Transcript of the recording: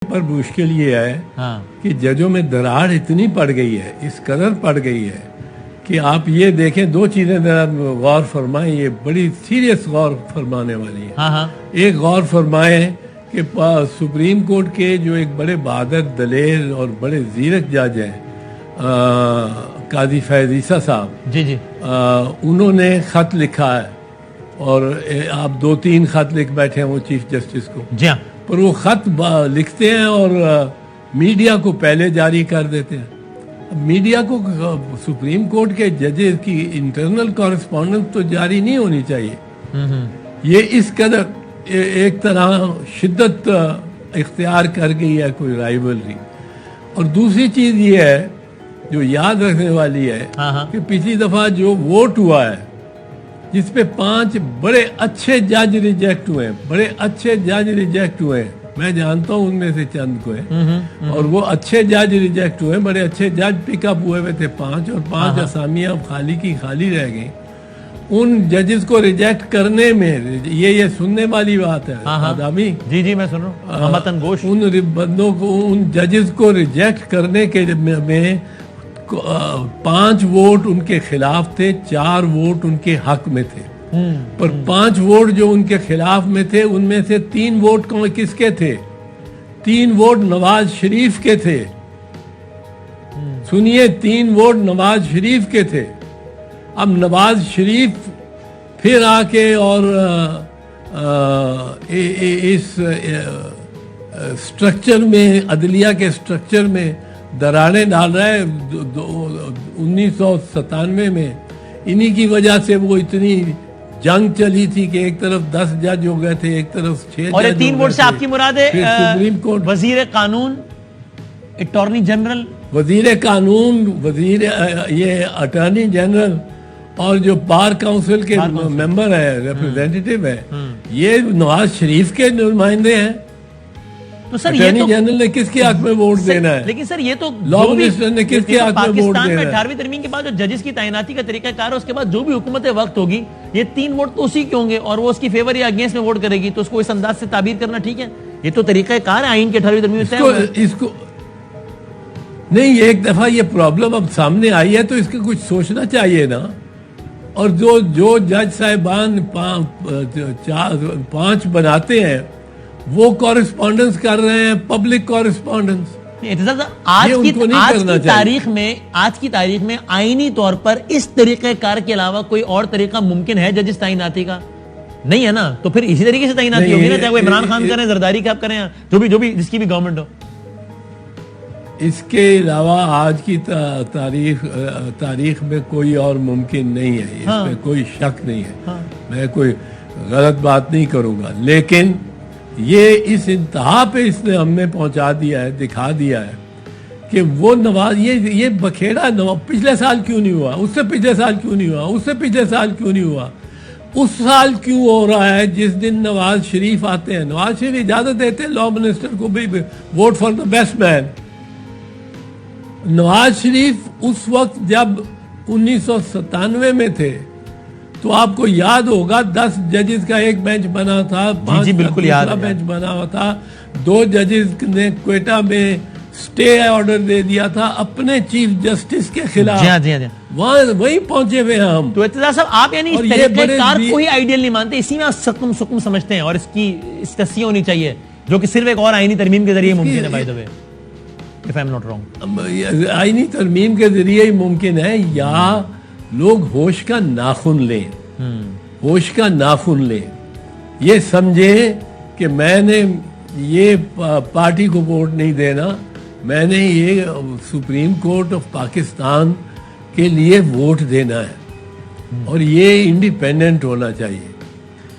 پر مشکل یہ ہے کہ ججوں میں دراڑ اتنی پڑ گئی ہے، اس قدر پڑ گئی ہے کہ آپ یہ دیکھیں، دو چیزیں ذرا غور فرمائیں، یہ بڑی سیریس غور فرمانے والی ہے۔ ایک غور فرمائیں کہ سپریم کورٹ کے جو ایک بڑے بہادر دلیر اور بڑے زیرک جج ہیں قاضی فیض عیسیٰ صاحب، انہوں نے خط لکھا ہے، اور آپ 2-3 خط لکھ بیٹھے ہیں وہ چیف جسٹس کو، پر وہ خط لکھتے ہیں اور میڈیا کو پہلے جاری کر دیتے ہیں۔ میڈیا کو سپریم کورٹ کے ججز کی انٹرنل کورسپونڈنس تو جاری نہیں ہونی چاہیے۔ یہ اس قدر ایک طرح شدت اختیار کر گئی ہے کوئی رائیولری۔ اور دوسری چیز یہ ہے جو یاد رکھنے والی ہے کہ پچھلی دفعہ جو ووٹ ہوا ہے جس پہ 5 بڑے اچھے جج ریجیکٹ ہوئے ہیں، بڑے اچھے جج ریجیکٹ ہوئے ہیں، میں جانتا ہوں ان میں سے چند کو ہیں، اور وہ اچھے جج ریجیکٹ ہوئے، بڑے اچھے جج پک اپ ہوئے ہوئے تھے 5، اور 5 اسامیاں خالی کی خالی رہ گئیں۔ ان ججز کو ریجیکٹ کرنے میں یہ سننے والی بات ہے آدمی، جی میں سن رہا ہوں، متن گوش، ان بندوں کو، ان ججز کو ریجیکٹ کرنے کے میں 5 ووٹ ان کے خلاف تھے، 4 ووٹ ان کے حق میں تھے، پر 5 ووٹ جو ان کے خلاف میں تھے ان میں سے 3 ووٹ کس کے تھے؟ 3 ووٹ نواز شریف کے تھے۔ سنیے، 3 ووٹ نواز شریف کے تھے۔ اب نواز شریف پھر آ کے اور اس سٹرکچر میں، عدلیہ کے سٹرکچر میں دراڑیں ڈال رہا ہے۔ 1997 میں انہی کی وجہ سے وہ اتنی جنگ چلی تھی کہ ایک طرف 10 جج ہو گئے تھے، ایک طرف 6 جج، اور یہ 3 ووٹ سے آپ کی مراد ہے سپریم کورٹ، وزیر قانون، اٹارنی جنرل، وزیر قانون، یہ اٹارنی جنرل اور جو بار کاؤنسل کے ممبر ہیں، ریپریزنٹیٹیو ہیں، یہ نواز شریف کے نمائندے ہیں۔ تو سر اٹارنی جنرل نے کس کے حق میں ووٹ دینا ہے؟ لیکن سر یہ تو لا منسٹر نے کس کے حق میں ووٹ دینا ہے؟ پاکستان میں 18ویں ترمیم کے بعد جو ججز کی تعیناتی کا طریقہ کار ہے، اس کے بعد جو بھی حکومت وقت ہوگی، یہ 3 ووٹ تو اسی کے ہوں گے، اور وہ اس کی فیور یا اگینسٹ میں ووٹ کرے گی، تو اس کو اس انداز سے تعبیر کرنا ٹھیک ہے؟ یہ تو طریقہ کار ہے آئین کے 18ویں ترمیم سے۔ اس کو نہیں، ایک دفعہ یہ پرابلم اب سامنے آئی ہے تو اس کے کچھ سوچنا چاہیے نا۔ اور جو جج صاحبان 5 بناتے ہیں وہ کورسپونڈنس کر رہے ہیں، پبلک کورسپونڈنس۔ آج کی تاریخ میں آئینی طور پر اس طریقہ کار کے علاوہ کوئی اور طریقہ ممکن ہے ججز تعیناتی کا؟ نہیں ہے نا، تو پھر اسی طریقے سے تعیناتی ہوگی نا، چاہے وہ عمران خان کریں، زرداری کا کریں، جو بھی جس کی بھی گورنمنٹ ہو۔ اس کے علاوہ آج کی تاریخ میں کوئی اور ممکن نہیں ہے، اس میں کوئی شک نہیں ہے۔ میں کوئی غلط بات نہیں کروں گا، لیکن یہ اس انتہا پہ اس نے ہم نے پہنچا دیا ہے، دکھا دیا ہے کہ وہ نواز، یہ بکھیڑا پچھلے سال کیوں نہیں ہوا، اس سے پچھلے سال کیوں نہیں ہوا، اس سے پچھلے سال کیوں نہیں ہوا، اس سال کیوں ہو رہا ہے جس دن نواز شریف آتے ہیں؟ نواز شریف اجازت دیتے ہیں لا منسٹر کو بھی ووٹ فار دا بیسٹ مین۔ نواز شریف اس وقت جب 1997 میں تھے تو آپ کو یاد ہوگا 10 ججز کا ایک بینچ بنا تھا، 5 دوسرا بینچ بنا ہوا تھا، 2 ججز نے کوئٹہ میں سٹے آرڈر دے دیا تھا اپنے چیف جسٹس کے خلاف، وہیں پہنچے ہوئے ہیں ہم۔ تو اعتزاز صاحب، آپ یعنی اس طریقہ کار کو ہی آئیڈیل نہیں مانتے، اسی میں آپ سکم سمجھتے ہیں، اور اس کی اسکسی ہونی چاہیے جو کہ صرف ایک اور آئینی ترمیم کے ذریعے ممکن ہے، by the way if I'm not wrong۔ آئینی ترمیم کے ذریعے ہی ممکن ہے، یا لوگ ہوش کا ناخن لیں، ہوش کا ناخن لیں، یہ سمجھیں کہ میں نے یہ پارٹی کو ووٹ نہیں دینا، میں نے یہ سپریم کورٹ آف پاکستان کے لیے ووٹ دینا ہے، اور یہ انڈیپینڈنٹ ہونا چاہیے۔